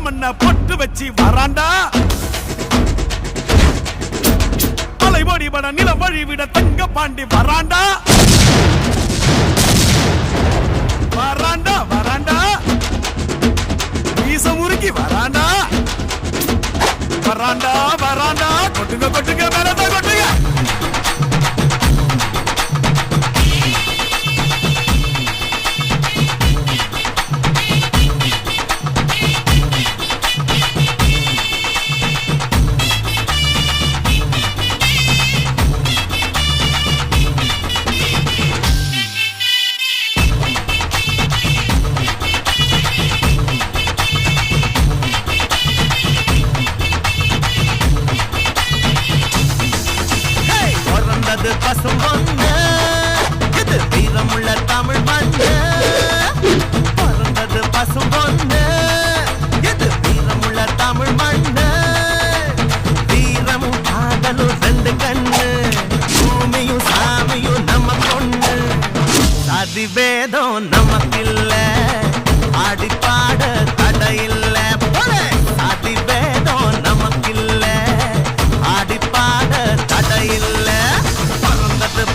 மண்ண பொட்டு வச்சு வராண்டா அலைவடி வட நில வழிவிட தங்க பாண்டி வராண்டா வராண்டா வராண்டா வீச முறுக்கி வராண்டா வராண்டா வராண்டா கொட்டுங்க கொட்டுங்க மேலதான் கொட்டுங்க பசும் பொண்ணு இது வீரமுள்ள தமிழ் மண்ணு பிறந்தது பசும் பொண்ணு இது வீரமுள்ள தமிழ் மண்ணு வீரமும் காதலும் ரெண்டு கண்ணு பூமியும் சாமியும் நம்ம பொண்ணு சாதி வேதம் நமக்கில்ல ஆடி பாட தடையில்ல சாதி வேதம் நமக்கில்ல ஆடி பாட தடையில்ல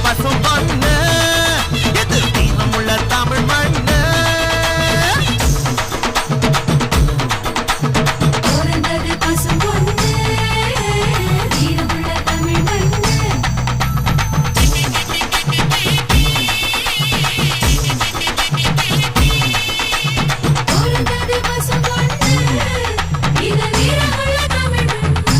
பசும் பொண்ணு இது வீரமுள்ள தமிழ் மண்ணு பிறந்தது பசும் பொண்ணு வீரமுள்ள தமிழ் மண்ணு பிறந்தது பசும் பொண்ணு இது வீரமுள்ள தமிழ் மண்ணு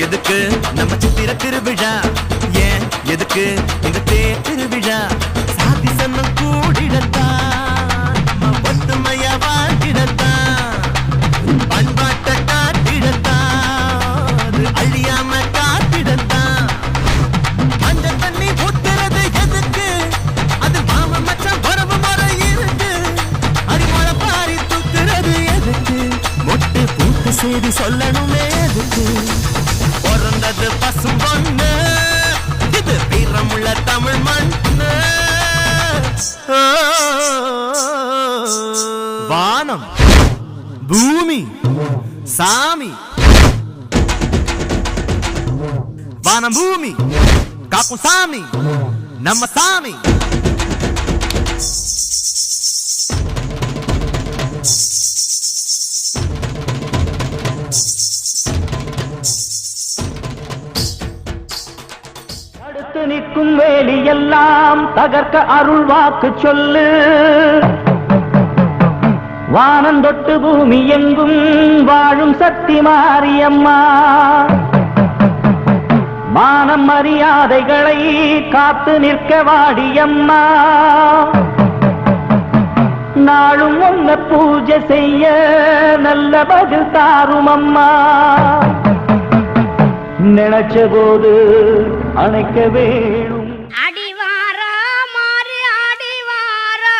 எதுக்கு நம்ம சித்திர திருவிழா ஏன் எதுக்கு இந்த தேர் திருவிழா சாதி சன்னம் கூடிடத்தான் ஒத்துமையா வாழ்த்திடத்தான் பண்பாட்டை காட்டிடத்தான் அது அழியாம காத்திடத்தான் அந்த தண்ணி ஊத்துறது எதுக்கு அது மாம மச்சான் வரவு முறை இருக்கு அடிமழை பாரி தூக்குறது எதுக்கு மொட்டு பூத்து செய்தி சொல்லணுமே எதுக்கு பிறந்தது பசும் பொண்ணு இது வீரமுள்ள தமிழ் மண்ணு வானம் பூமி சாமி வானம் பூமி காக்கும் சாமி நம்ம சாமி அடுத்து நிற்கும் வேலியெல்லாம் தகர்க்க அருள் வாக்கு சொல்லு வானந்தொட்டு பூமி எங்கும் வாழும் சக்தி மாரியம்மா மானம் மரியாதைகளை காத்து நிற்க வாடியம்மா நாளும் உன்னை பூஜை செய்ய நல்ல பதில் தாரும் அம்மா நினைச்ச போது அணைக்க வேணும் அடிவாரா மாறு ஆடிவாரா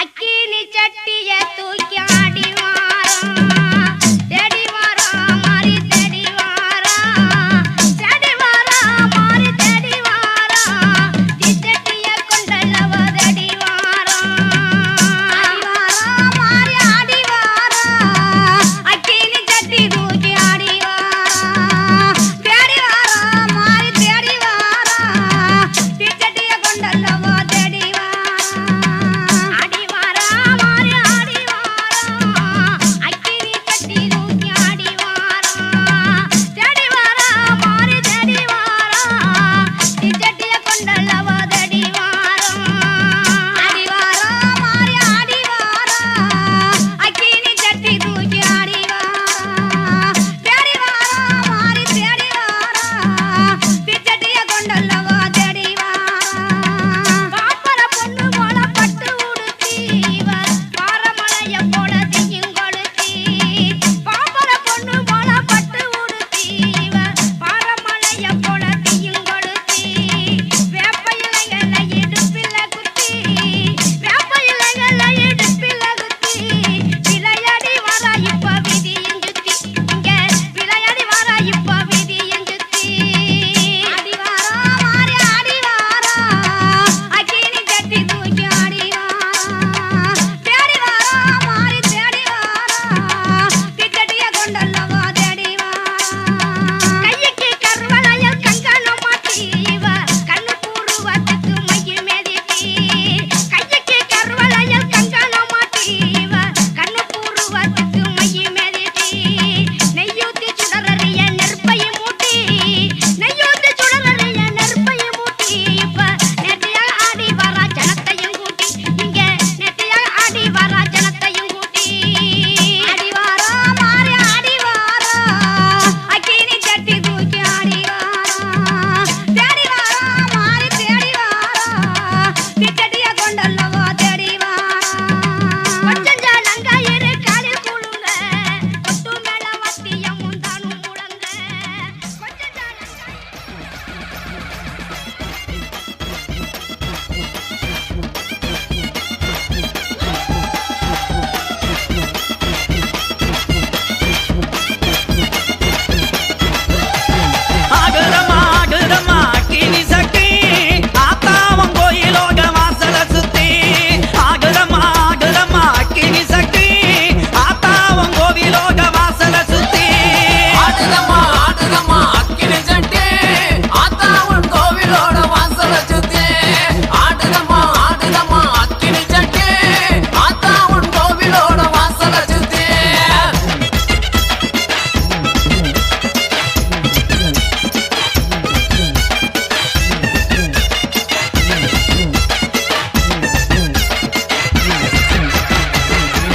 அக்கினி சட்டிய தூக்கி ஆடிவாரா தேடிவாரா மாறி தேடிவாரா தேடிவாரா மாறி தேடிவாரா திச்சட்டிய கொண்டல்லவ தேடிவாரா அடிவாரா மாறி ஆடிவாரா அக்கினி சட்டி தூக்கி ஆடிவாரா தேடிவாரா மாறி தேடிவாரா திச்சட்டிய கொண்டல்லவ தேடிவாரா அடிவாரா மாறி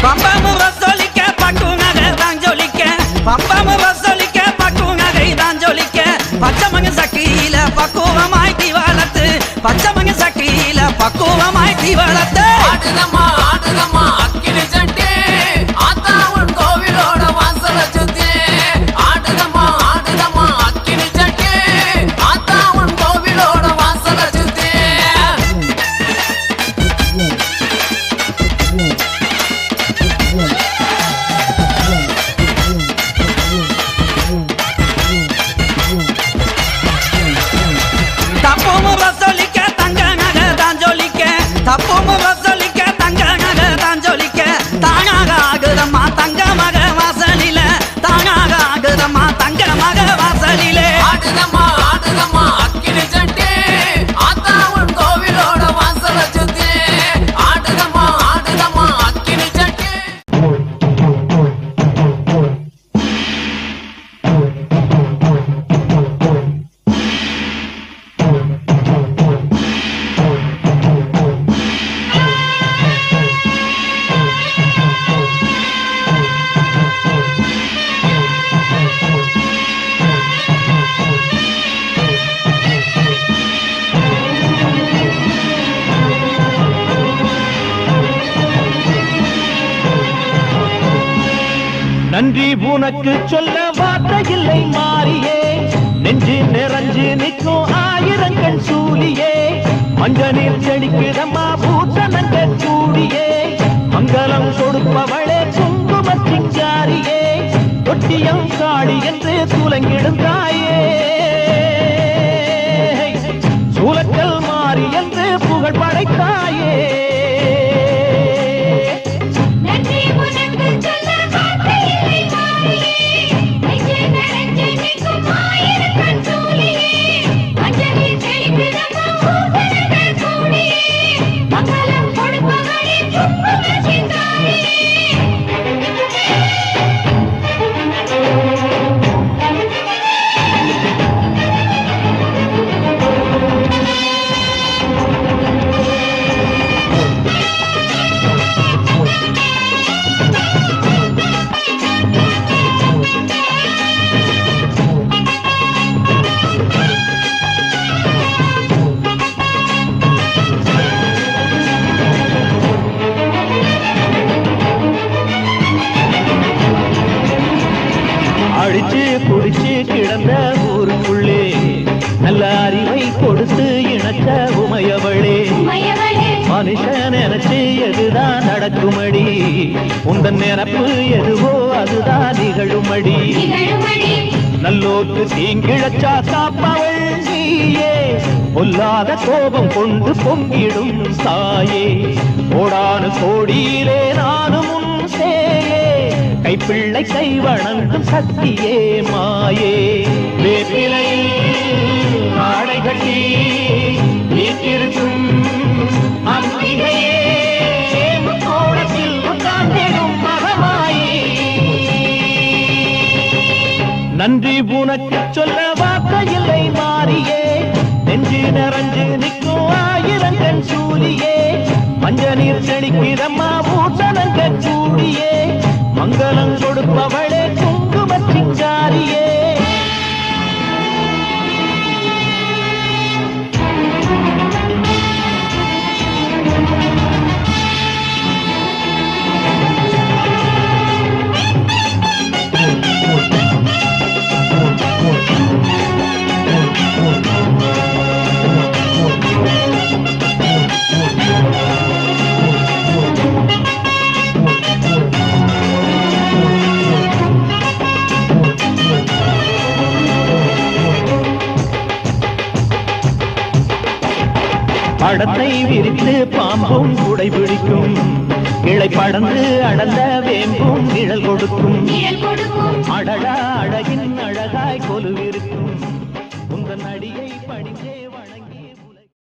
பம்பம் வசூலிக்க பட்டு நகை தான் ஜொலிக்க பம்பம் வசூலிக்க பட்டு நகை தான் ஜொலிக்க பச்சமங்க சக்தியில பக்குவமாய் தீவளத்து பச்சமங்க சக்தியில பக்குவமாய் தீவளத்து ஆடுதம்மா அக்கினி சட்டி ஆத்தா உன் கோவிலோட வாசல சுத்தி ஆடுதம்மா அக்கினி சட்டி ஆத்தா உன் கோவிலோட வாசல சுத்தி தப்பும் வசூலிக்க தங்க நகை தான் ஜொலிக்க தப்பும் வசூலிக்க தங்க நகை தான் ஜொலிக்க தானாக ஆகுதம்மா தங்க மக வாசலில தானாக ஆகுதம்மா தங்க மக வாசலிலே ஆடுதம்மா அக்கினி சட்டி ஆத்தா உன் கோவிலோட வாசல சுத்தி ஆடுதம்மா அக்கினி சட்டி நன்றி உனக்கு சொல்ல வார்த்தை இல்லை மாறியே நெஞ்சு நிறைஞ்சு நிற்கும் ஆயிரங்கள் சூலியே மஞ்ச நீர் செடிக்குதம்மா பூசணங்க சூடியே மங்களம் கொடுப்பவளே குங்கும சிங்காரியே தொட்டியம் காளி என்று துலங்கிடும் தாயே சூலக்கல் மாறி என்று புகழ் படைத்தாயே நன்றி உனக்கு சொல்ல வார்த்தை இல்லை மாறியே நெஞ்சு நிறைஞ்சு நிற்கும் ஆயிரக்கண் சூழியே அஞ்சலி செழிக்குதம்மா பூசணங்கள் சூடியே மங்களம் கொடுப்பவளே குங்கும சிங்காரியே அடிச்சு குடிச்சு கிடந்த ஊருக்குள்ளே நல்ல அறிவை கொடுத்து இணைச்ச உமையவளே மயவளே மனுஷன் நினைச்சு எதுதான் நடக்குமடி உந்தன் நினைப்பு எதுவோ அதுதான் நிகழுமடி திகழுமடி நல்லோர்க்கு தீங்கிழச்சா காப்பவள் நீயே பொல்லாத கோபம் கொண்டு பொங்கிடும் தாயே கோடானு கோடியிலே நானும் உன் சேயே கைப்பிள்ளை கை வணங்கும் சக்தியே மாயே வேப்பிலை ஆடை கட்டி வீட்டிருக்கும் அம்பிகையே கோடத்தில் உட்கார்ந்திடும் மகமாயே நன்றி உனக்கு சொல்ல வார்த்தை இல்லை மாறியே நெஞ்சு நிறைஞ்சு நிற்கும் ஆயிரங்கண் சூலியே மஞ்ச நீர் செடிக்குதம்மா பூசணங்க சூடியே மங்களம் கொடுப்பவளே குங்கும சிங்காரியே படத்தை விரித்து பாம்பும் குடை பிடிக்கும் கிளை படந்து அடர்ந்த வேம்பும் நிழல் கொடுக்கும் நிழல் கொடுக்கும் அடடா அழகின் அழகாய் கொலுவிருக்கும்